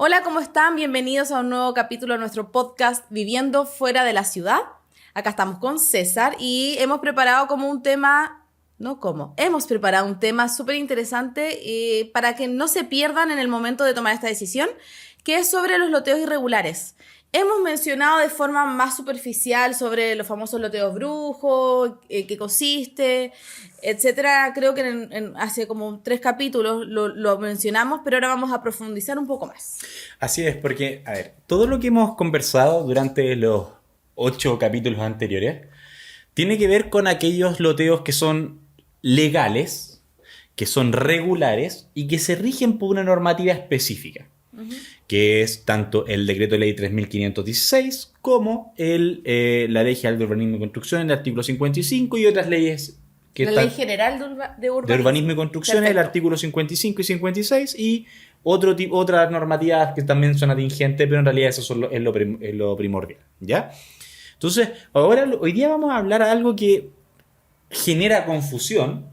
Hola, ¿cómo están? Bienvenidos a un nuevo capítulo de nuestro podcast Viviendo fuera de la ciudad. Acá estamos con César y hemos preparado hemos preparado un tema súper interesante para que no se pierdan en el momento de tomar esta decisión, que es sobre los loteos irregulares. Hemos mencionado de forma más superficial sobre los famosos loteos brujos, qué consiste, etcétera. Creo que hace como 3 capítulos lo mencionamos, pero ahora vamos a profundizar un poco más. Así es, porque, a ver, todo lo que hemos conversado durante los 8 capítulos anteriores tiene que ver con aquellos loteos que son legales, que son regulares y que se rigen por una normativa específica. Que es tanto el Decreto Ley 3516 como la Ley General de Urbanismo y Construcción, el artículo 55 y otras leyes que La están Ley General de de Urbanismo y Construcción, el Perfecto. artículo 55 y 56 y otras normativas que también son atingentes, pero en realidad eso es lo primordial, ¿ya? Entonces, hoy día vamos a hablar de algo que genera confusión,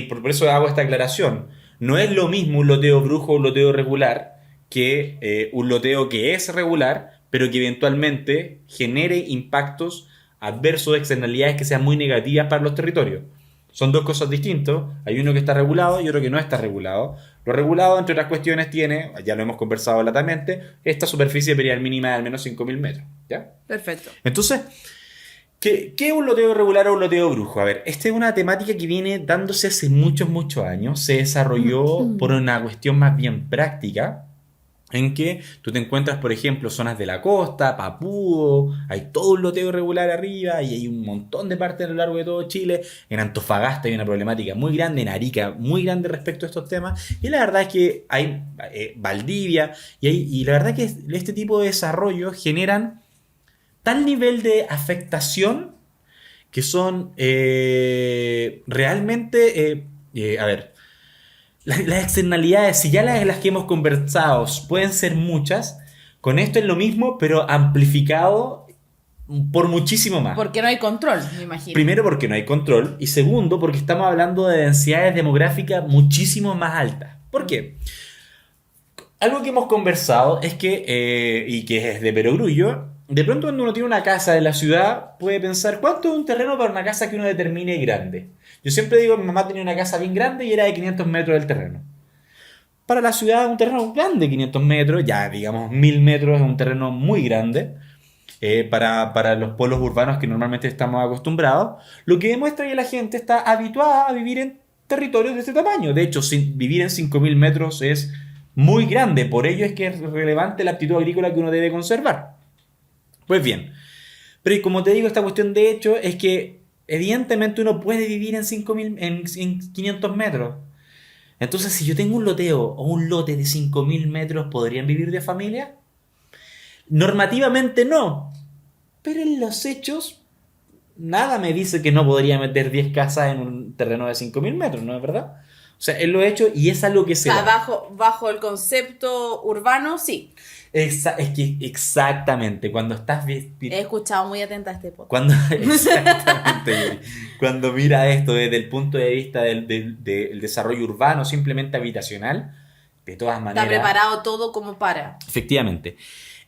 por eso hago esta aclaración. No es lo mismo un loteo brujo o un loteo regular que un loteo que es regular, pero que eventualmente genere impactos adversos, externalidades que sean muy negativas para los territorios. Son dos cosas distintas. Hay uno que está regulado y otro que no está regulado. Lo regulado, entre otras cuestiones, tiene, ya lo hemos conversado latamente, esta superficie perial mínima de al menos 5.000 metros, ¿ya? Perfecto. Entonces, ¿qué es un loteo regular o un loteo brujo? A ver, esta es una temática que viene dándose hace muchos, muchos años. Se desarrolló por una cuestión más bien práctica, en que tú te encuentras, por ejemplo, zonas de la costa, Papúo, hay todo un loteo irregular arriba y hay un montón de partes a lo largo de todo Chile. En Antofagasta hay una problemática muy grande, en Arica muy grande respecto a estos temas. Y la verdad es que hay Valdivia y la verdad es que este tipo de desarrollos generan tal nivel de afectación que son realmente, a ver, las externalidades, si ya las que hemos conversado pueden ser muchas, con esto es lo mismo, pero amplificado por muchísimo más. Porque no hay control, me imagino. Primero porque no hay control y segundo porque estamos hablando de densidades demográficas muchísimo más altas. ¿Por qué? Algo que hemos conversado es que, y que es de perogrullo, de pronto cuando uno tiene una casa de la ciudad puede pensar ¿cuánto es un terreno para una casa que uno determine grande? Yo siempre digo, mi mamá tenía una casa bien grande y era de 500 metros del terreno. Para la ciudad un terreno grande, 500 metros, ya digamos 1000 metros es un terreno muy grande. Para los pueblos urbanos que normalmente estamos acostumbrados, lo que demuestra que la gente está habituada a vivir en territorios de este tamaño. De hecho, vivir en 5000 metros es muy grande, por ello es que es relevante la aptitud agrícola que uno debe conservar. Pues bien, pero como te digo, esta cuestión de hecho es que evidentemente uno puede vivir en 5000, en 500 metros. Entonces, si yo tengo un loteo o un lote de 5000 metros, ¿podrían vivir de familia? Normativamente no, pero en los hechos nada me dice que no podría meter 10 casas en un terreno de 5000 metros, ¿no es verdad? O sea, él lo ha hecho y es algo que se O sea, da. bajo el concepto urbano, sí. Es que exactamente, cuando estás... He escuchado muy atenta a este podcast. Exactamente, Yuri. Cuando mira esto desde el punto de vista del desarrollo urbano, simplemente habitacional, de todas Está maneras... preparado todo como para. Efectivamente.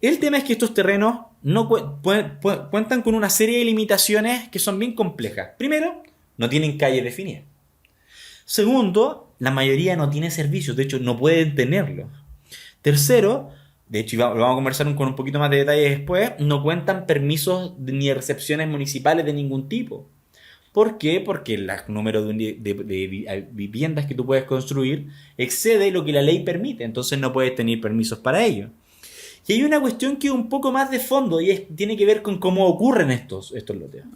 El tema es que estos terrenos no cuentan con una serie de limitaciones que son bien complejas. Primero, no tienen calles definidas. Segundo, la mayoría no tiene servicios, de hecho no pueden tenerlos. Tercero, de hecho lo vamos a conversar con un poquito más de detalle después, no cuentan permisos ni recepciones municipales de ningún tipo. ¿Por qué? Porque el número de viviendas que tú puedes construir excede lo que la ley permite, entonces no puedes tener permisos para ello. Y hay una cuestión que es un poco más de fondo y tiene que ver con cómo ocurren estos loteos.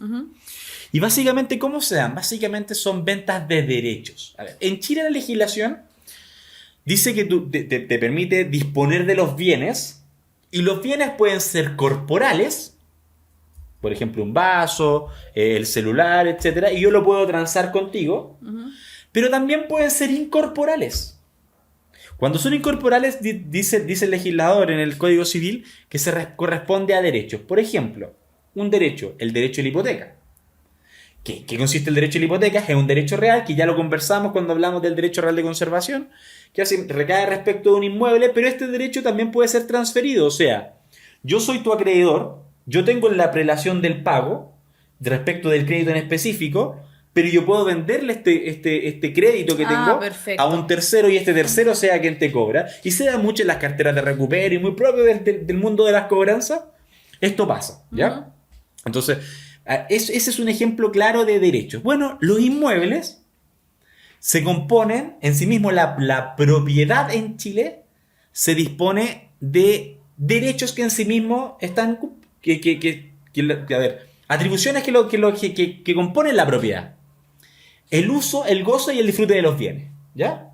Y básicamente, ¿cómo se dan? Básicamente son ventas de derechos. A ver, en Chile la legislación dice que te permite disponer de los bienes y los bienes pueden ser corporales, por ejemplo un vaso, el celular, etcétera, y yo lo puedo transar contigo, pero también pueden ser incorporales. Cuando son incorporales, dice el legislador en el Código Civil que se corresponde a derechos. Por ejemplo, un derecho, el derecho a la hipoteca. ¿Qué consiste el derecho a la hipoteca? Es un derecho real, que ya lo conversamos cuando hablamos del derecho real de conservación, recae respecto de un inmueble, pero este derecho también puede ser transferido. O sea, yo soy tu acreedor, yo tengo la prelación del pago respecto del crédito en específico, pero yo puedo venderle este crédito que tengo perfecto. a un tercero y este tercero sea quien te cobra. Y se da mucho en las carteras de recupero y muy propio del mundo de las cobranzas. Esto pasa, ¿ya? Entonces, ese es un ejemplo claro de derechos. Bueno, los inmuebles se componen en sí mismos, la propiedad en Chile se dispone de derechos que en sí mismos están, a ver, atribuciones que componen la propiedad. El uso, el gozo y el disfrute de los bienes, ¿ya?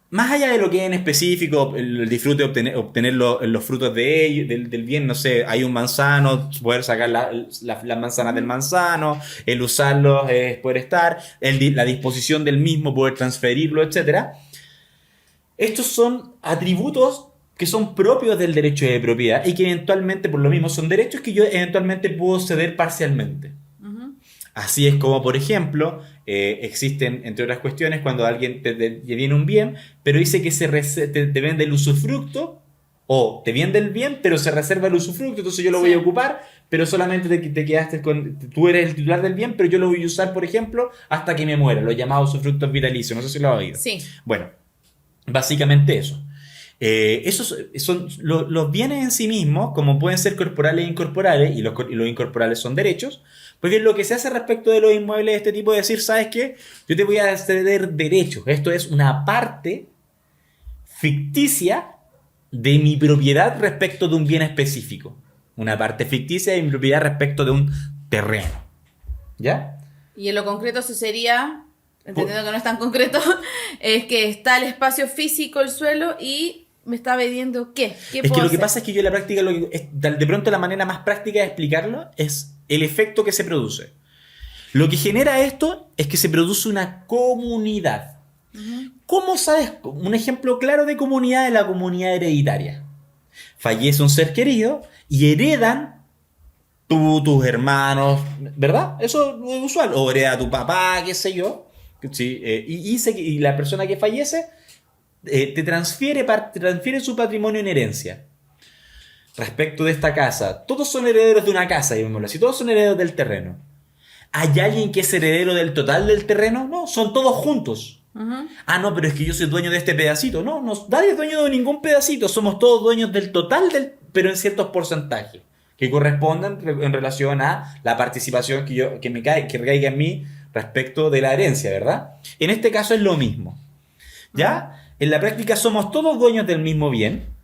Más allá de lo que es en específico, el disfrute de obtener los frutos de ello, del bien, no sé, hay un manzano, poder sacar las manzanas del manzano, el usarlo es poder estar, la disposición del mismo, poder transferirlo, etc. Estos son atributos que son propios del derecho de propiedad y que eventualmente, por lo mismo, son derechos que yo eventualmente puedo ceder parcialmente. Así es como, por ejemplo, existen, entre otras cuestiones, cuando alguien te viene un bien, pero dice que te vende el usufructo, o te vende el bien, pero se reserva el usufructo, entonces yo lo voy a ocupar, pero solamente te quedaste con... Tú eres el titular del bien, pero yo lo voy a usar, por ejemplo, hasta que me muera, los llamados usufructos vitalicios, no sé si lo has oído. Sí. Bueno, básicamente eso. Esos son los bienes en sí mismos, como pueden ser corporales e incorporales, y los incorporales son derechos. Pues bien, lo que se hace respecto de los inmuebles de este tipo es decir, ¿sabes qué? Yo te voy a ceder derechos. Esto es una parte ficticia de mi propiedad respecto de un bien específico. Una parte ficticia de mi propiedad respecto de un terreno. ¿Ya? Y en lo concreto eso sería, entendiendo que no es tan concreto, es que está el espacio físico, el suelo, y me está vendiendo ¿qué? ¿Qué Es puedo que lo que hacer? pasa es que yo en la práctica, de pronto la manera más práctica de explicarlo es el efecto que se produce. Lo que genera esto es que se produce una comunidad. ¿Cómo sabes? Un ejemplo claro de comunidad es la comunidad hereditaria. Fallece un ser querido y heredan tus hermanos, ¿verdad? Eso es usual. O hereda tu papá, qué sé yo. Sí, y la persona que fallece te transfiere su patrimonio en herencia. Respecto de esta casa, todos son herederos de una casa, llamémoslo así, todos son herederos del terreno. ¿Hay alguien que es heredero del total del terreno? No, son todos juntos. Ah, no, pero es que yo soy dueño de este pedacito. No, nadie es dueño de ningún pedacito, somos todos dueños del total, pero en ciertos porcentajes, que correspondan en relación a la participación que recaiga en mí respecto de la herencia, ¿verdad? En este caso es lo mismo. ¿Ya? En la práctica somos todos dueños del mismo bien,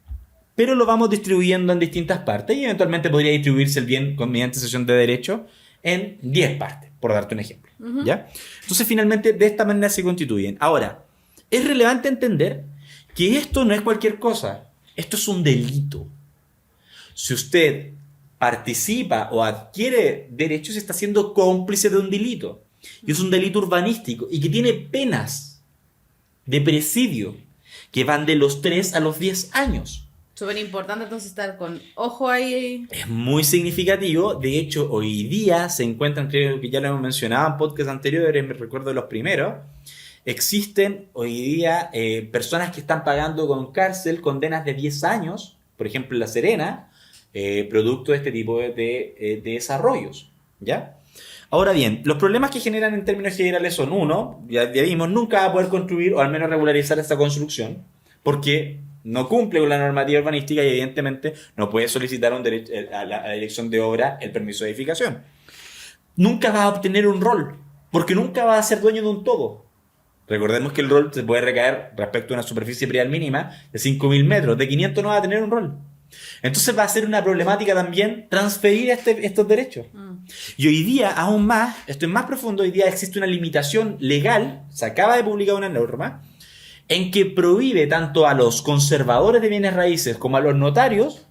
pero lo vamos distribuyendo en distintas partes y eventualmente podría distribuirse el bien mediante cesión de derecho en 10 partes, por darte un ejemplo. ¿Ya? Entonces, finalmente, de esta manera se constituyen. Ahora, es relevante entender que esto no es cualquier cosa. Esto es un delito. Si usted participa o adquiere derechos, está siendo cómplice de un delito. Y es un delito urbanístico y que tiene penas de presidio que van de los 3 a los 10 años. Súper importante entonces estar con ojo ahí. Es muy significativo. De hecho, hoy día se encuentran, creo que ya lo hemos mencionado en podcasts anteriores, me recuerdo de los primeros, existen hoy día personas que están pagando con cárcel condenas de 10 años, por ejemplo en La Serena, producto de este tipo de desarrollos, ¿ya? Ahora bien, los problemas que generan en términos generales son, uno, ya vimos, nunca va a poder construir o al menos regularizar esta construcción, porque no cumple con la normativa urbanística y evidentemente no puede solicitar a la dirección de obra el permiso de edificación. Nunca va a obtener un rol, porque nunca va a ser dueño de un todo. Recordemos que el rol se puede recaer respecto a una superficie predial mínima de 5.000 metros, de 500 no va a tener un rol. Entonces va a ser una problemática también transferir estos derechos. Y hoy día, aún más, esto es más profundo, hoy día existe una limitación legal, se acaba de publicar una norma, en que prohíbe tanto a los conservadores de bienes raíces como a los notarios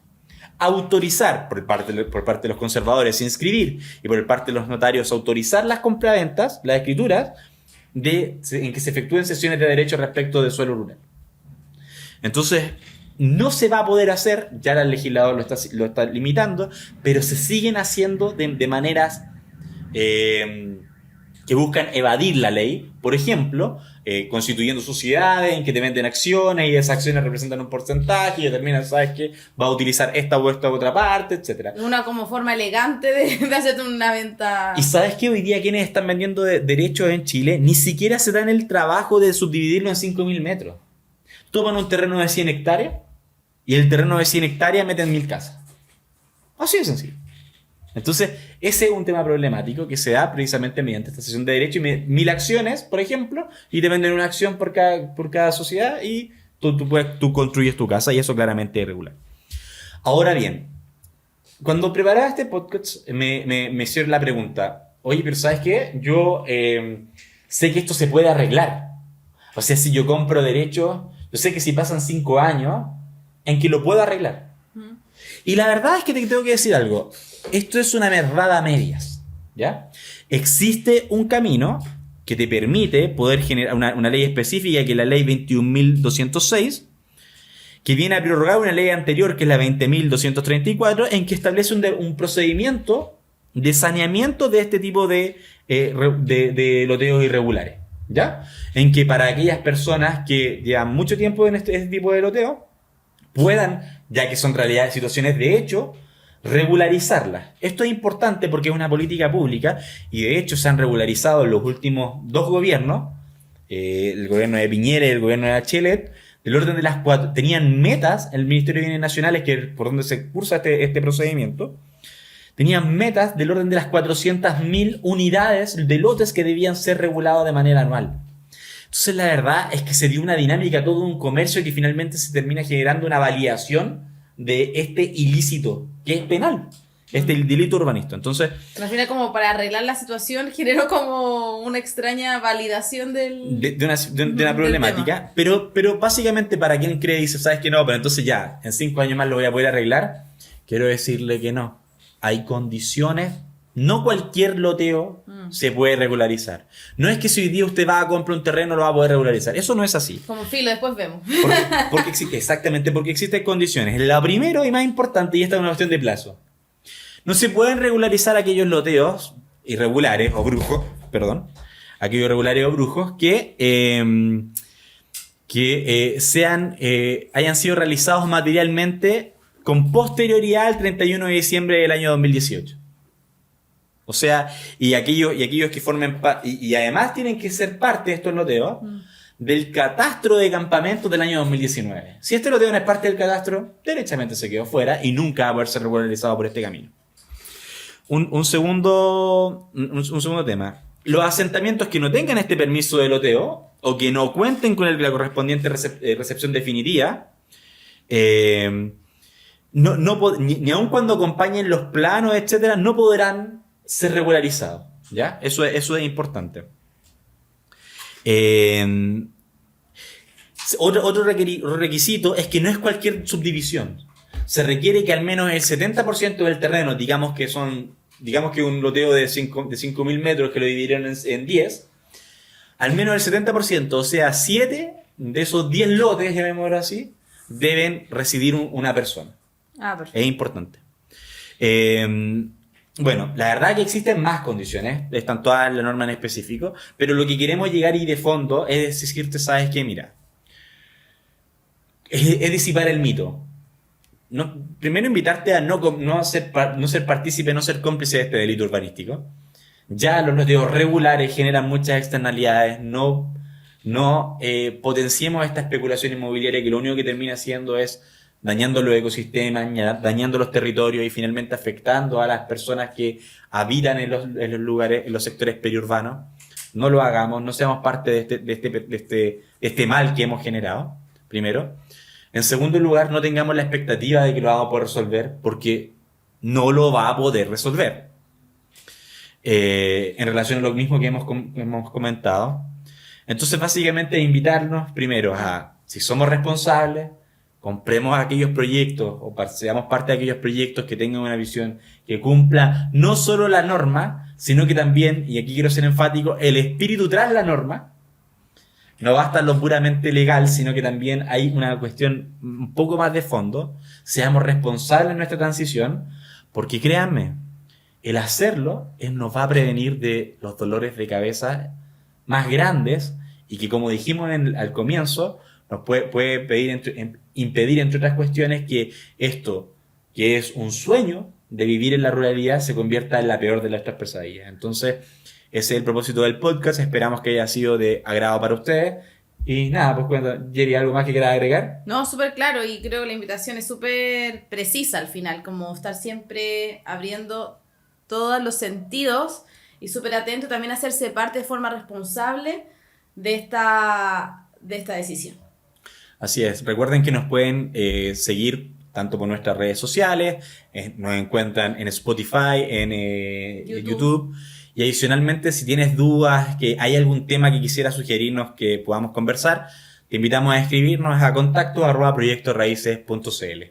autorizar, por parte de los conservadores, inscribir, y por parte de los notarios autorizar las compraventas, las escrituras, en que se efectúen sesiones de derecho respecto del suelo rural. Entonces, no se va a poder hacer, ya el legislador lo está limitando, pero se siguen haciendo de maneras que buscan evadir la ley, por ejemplo, constituyendo sociedades en que te venden acciones y esas acciones representan un porcentaje y determinan, ¿sabes qué? Va a utilizar esta o esta otra parte, etc. Una como forma elegante de hacerte una venta. ¿Y sabes qué? Hoy día quienes están vendiendo derechos en Chile ni siquiera se dan el trabajo de subdividirlo en 5.000 metros. Toman un terreno de 100 hectáreas y el terreno de 100 hectáreas meten 1.000 casas. Así de sencillo. Entonces, ese es un tema problemático que se da precisamente mediante esta cesión de derecho y 1.000 acciones, por ejemplo, y te venden una acción por cada sociedad y tú construyes tu casa y eso claramente es irregular. Ahora bien, cuando preparaba este podcast me hicieron la pregunta, oye, pero ¿sabes qué? Yo sé que esto se puede arreglar. O sea, si yo compro derechos, yo sé que si pasan 5 años, en que lo puedo arreglar. Y la verdad es que te tengo que decir algo. Esto es una verdad a medias, ¿ya? Existe un camino que te permite poder generar una ley específica, que es la ley 21.206, que viene a prorrogar una ley anterior, que es la 20.234, en que establece un procedimiento de saneamiento de este tipo de loteos irregulares, ¿ya? En que para aquellas personas que llevan mucho tiempo en este tipo de loteo, puedan, ya que son realidades, situaciones de hecho, regularizarlas. Esto es importante porque es una política pública y de hecho se han regularizado en los últimos 2 gobiernos, el gobierno de Piñera y el gobierno de Bachelet, del orden de las 4, tenían metas, el Ministerio de Bienes Nacionales, que es por donde se cursa este procedimiento, tenían metas del orden de las 400.000 unidades de lotes que debían ser regulados de manera anual. Entonces la verdad es que se dio una dinámica, todo un comercio que finalmente se termina generando una validación de este ilícito, que es penal, el delito urbanístico. Entonces, al final, como para arreglar la situación, generó como una extraña validación de una problemática, pero básicamente para quien cree y dice, ¿sabes qué? No, pero entonces ya, en 5 años más lo voy a poder arreglar, quiero decirle que no. Hay condiciones, no cualquier loteo se puede regularizar. No es que si hoy día usted va a comprar un terreno lo va a poder regularizar. Eso no es así. Como filo, después vemos. Porque existen condiciones. La primera y más importante, y esta es una cuestión de plazo. No se pueden regularizar aquellos loteos irregulares o brujos, aquellos irregulares o brujos que hayan sido realizados materialmente con posterioridad al 31 de diciembre del año 2018. O sea, y aquellos que formen parte, y además tienen que ser parte de estos loteos del catastro de campamentos del año 2019. Si este loteo no es parte del catastro, derechamente se quedó fuera y nunca va a poder ser regularizado por este camino. Un segundo tema. Los asentamientos que no tengan este permiso de loteo o que no cuenten con la correspondiente recepción definitiva, ni aun cuando acompañen los planos, etcétera, no podrán ser regularizados, ¿ya? Eso es importante. Otro requisito es que no es cualquier subdivisión. Se requiere que al menos el 70% del terreno, digamos que un loteo de 5.000 metros que lo dividieron en 10, al menos el 70%, o sea, 7 de esos 10 lotes, llamémoslo así, deben residir una persona. Perfecto. Es importante. Bueno, la verdad que existen más condiciones, están todas en la norma en específico, pero lo que queremos llegar y de fondo es decirte, ¿sabes qué? Mira, es disipar el mito. Primero invitarte a no ser partícipe, no ser cómplice de este delito urbanístico. Ya los loteos regulares generan muchas externalidades, no potenciemos esta especulación inmobiliaria que lo único que termina haciendo es dañando los ecosistemas, dañando los territorios y finalmente afectando a las personas que habitan en los lugares, en los sectores periurbanos. No lo hagamos, no seamos parte de este mal que hemos generado, primero. En segundo lugar, no tengamos la expectativa de que lo vamos a poder resolver, porque no lo va a poder resolver. En relación a lo mismo que hemos comentado. Entonces, básicamente, invitarnos primero a, si somos responsables, compremos aquellos proyectos o seamos parte de aquellos proyectos que tengan una visión que cumpla no solo la norma, sino que también, y aquí quiero ser enfático, el espíritu tras la norma. No basta lo puramente legal, sino que también hay una cuestión un poco más de fondo. Seamos responsables en nuestra transición, porque créanme el hacerlo nos va a prevenir de los dolores de cabeza más grandes y que, como dijimos al comienzo, nos puede impedir, entre otras cuestiones, que esto, que es un sueño de vivir en la ruralidad, se convierta en la peor de nuestras pesadillas. Entonces, ese es el propósito del podcast. Esperamos que haya sido de agrado para ustedes. Y nada, pues cuando Jerry, ¿algo más que quieras agregar? No, súper claro, y creo que la invitación es súper precisa al final, como estar siempre abriendo todos los sentidos y súper atento también a hacerse parte de forma responsable de esta decisión. Así es. Recuerden que nos pueden seguir tanto por nuestras redes sociales, nos encuentran en Spotify, en YouTube. Y adicionalmente, si tienes dudas, que hay algún tema que quisieras sugerirnos que podamos conversar, te invitamos a escribirnos a contacto@proyectoraices.cl.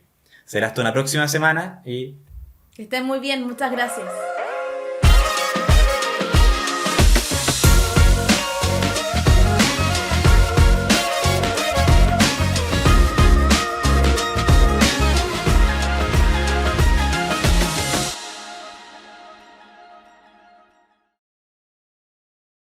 Será hasta una próxima semana y... Que estén muy bien, muchas gracias.